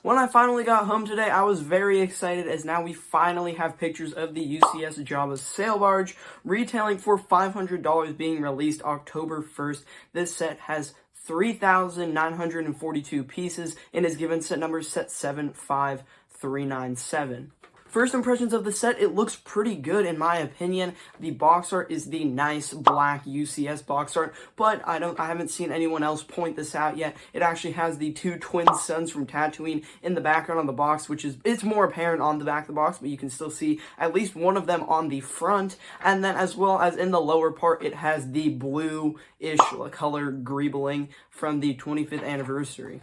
When I finally got home today, I was very excited as now we finally have pictures of the UCS Jabba sail barge retailing for $500 being released October 1st. This set has 3,942 pieces and is given set number set 75397. First impressions of the set, it looks pretty good in my opinion. The box art is the nice black UCS box art, but I haven't seen anyone else point this out yet. It actually has the two twin suns from Tatooine in the background of the box, it's more apparent on the back of the box, but you can still see at least one of them on the front. And then as well as in the lower part, it has the blue-ish color greebling from the 25th anniversary.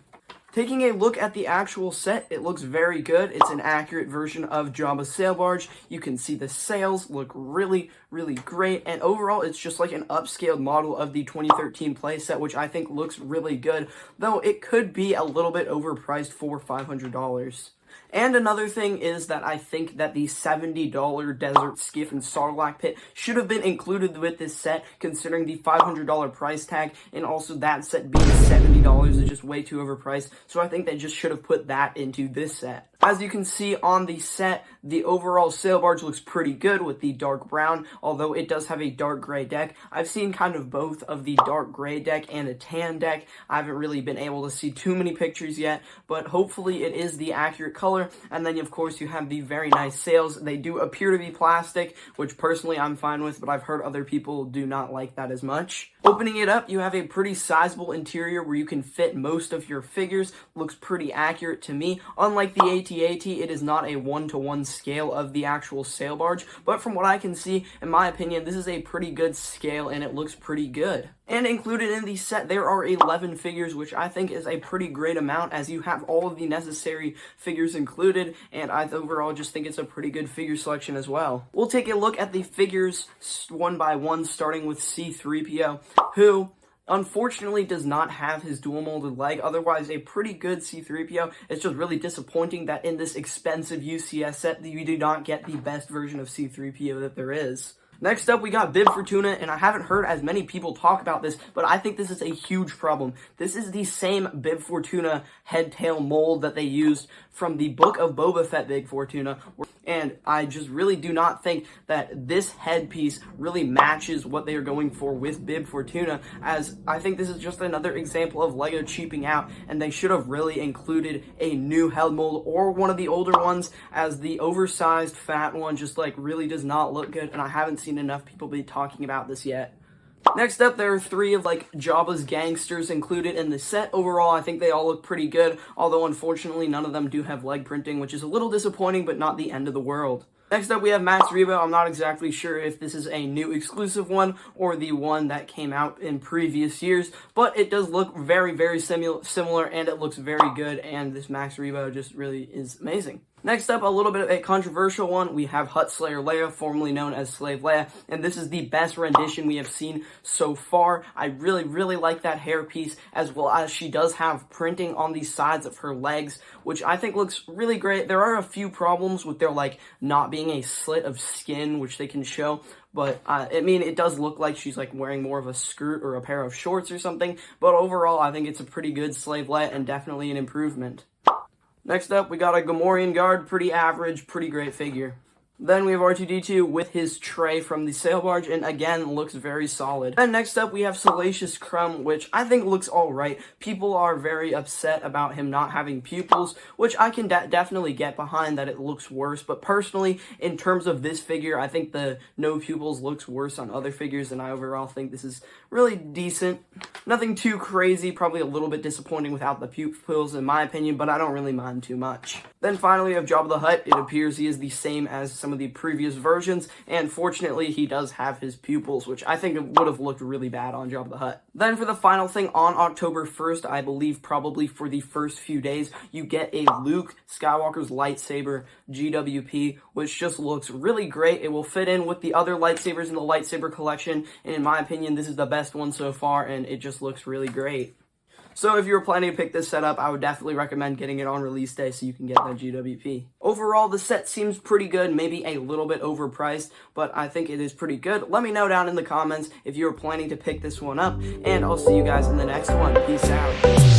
Taking a look at the actual set, it looks very good. It's an accurate version of Jabba's sail barge. You can see the sails look really, really great. And overall, it's just like an upscaled model of the 2013 playset, which I think looks really good, though it could be a little bit overpriced for $500. And another thing is that I think that the $70 Desert Skiff and Sarlacc Pit should have been included with this set, considering the $500 price tag, and also that set being $70 is just way too overpriced, so I think they just should have put that into this set. As you can see on the set, the overall sail barge looks pretty good with the dark brown, although it does have a dark gray deck. I've seen kind of both of the dark gray deck and a tan deck. I haven't really been able to see too many pictures yet, but hopefully it is the accurate color. And then of course you have the very nice sails. They do appear to be plastic, which personally I'm fine with, but I've heard other people do not like that as much. Opening it up, you have a pretty sizable interior where you can fit most of your figures. Looks pretty accurate to me. Unlike the AT-AT, it is not a one-to-one scale of the actual sail barge, but from what I can see, in my opinion, this is a pretty good scale and it looks pretty good. And included in the set, there are 11 figures, which I think is a pretty great amount, as you have all of the necessary figures included, and I overall just think it's a pretty good figure selection as well. We'll take a look at the figures one by one, starting with C-3PO, who unfortunately does not have his dual molded leg. Otherwise a pretty good C-3PO. It's just really disappointing that in this expensive UCS set that you do not get the best version of C-3PO that there is. Next up, we got Bib Fortuna, and I haven't heard as many people talk about this, but I think this is a huge problem. This is the same Bib Fortuna head-tail mold that they used from the Book of Boba Fett Bib Fortuna, and I just really do not think that this headpiece really matches what they are going for with Bib Fortuna, as I think this is just another example of LEGO cheaping out, and they should have really included a new head mold or one of the older ones, as the oversized fat one just like really does not look good, and I haven't seen enough people be talking about this yet. Next up, there are three of like Jabba's gangsters included in the set. Overall, I think they all look pretty good, although unfortunately none of them do have leg printing, which is a little disappointing, but not the end of the world. Next up, we have Max Rebo. I'm not exactly sure if this is a new exclusive one or the one that came out in previous years, but it does look very, very similar, and it looks very good, and this Max Rebo just really is amazing. Next up, a little bit of a controversial one. We have Hutt Slayer Leia, formerly known as Slave Leia, and this is the best rendition we have seen so far. I really, really like that hairpiece, as well as she does have printing on the sides of her legs, which I think looks really great. There are a few problems with there like not being a slit of skin, which they can show, but I mean, it does look like she's like wearing more of a skirt or a pair of shorts or something, but overall, I think it's a pretty good Slave Leia and definitely an improvement. Next up, we got a Gamorrean guard, pretty average, pretty great figure. Then we have R2-D2 with his tray from the sail barge, and again, looks very solid. Then next up, we have Salacious Crumb, which I think looks alright. People are very upset about him not having pupils, which I can definitely get behind that it looks worse. But personally, in terms of this figure, I think the no pupils looks worse on other figures, and I overall think this is really decent. Nothing too crazy, probably a little bit disappointing without the pupils in my opinion, but I don't really mind too much. Then finally, we have Jabba the Hutt. It appears he is the same as some of the previous versions, and fortunately he does have his pupils, which I think would have looked really bad on Jabba the Hutt. Then for the final thing, on October 1st, I believe probably for the first few days, you get a Luke Skywalker's lightsaber GWP, which just looks really great. It will fit in with the other lightsabers in the lightsaber collection, and in my opinion, this is the best one so far, and it just looks really great. So if you were planning to pick this set up, I would definitely recommend getting it on release day so you can get that GWP. Overall, the set seems pretty good, maybe a little bit overpriced, but I think it is pretty good. Let me know down in the comments if you were planning to pick this one up, and I'll see you guys in the next one. Peace out.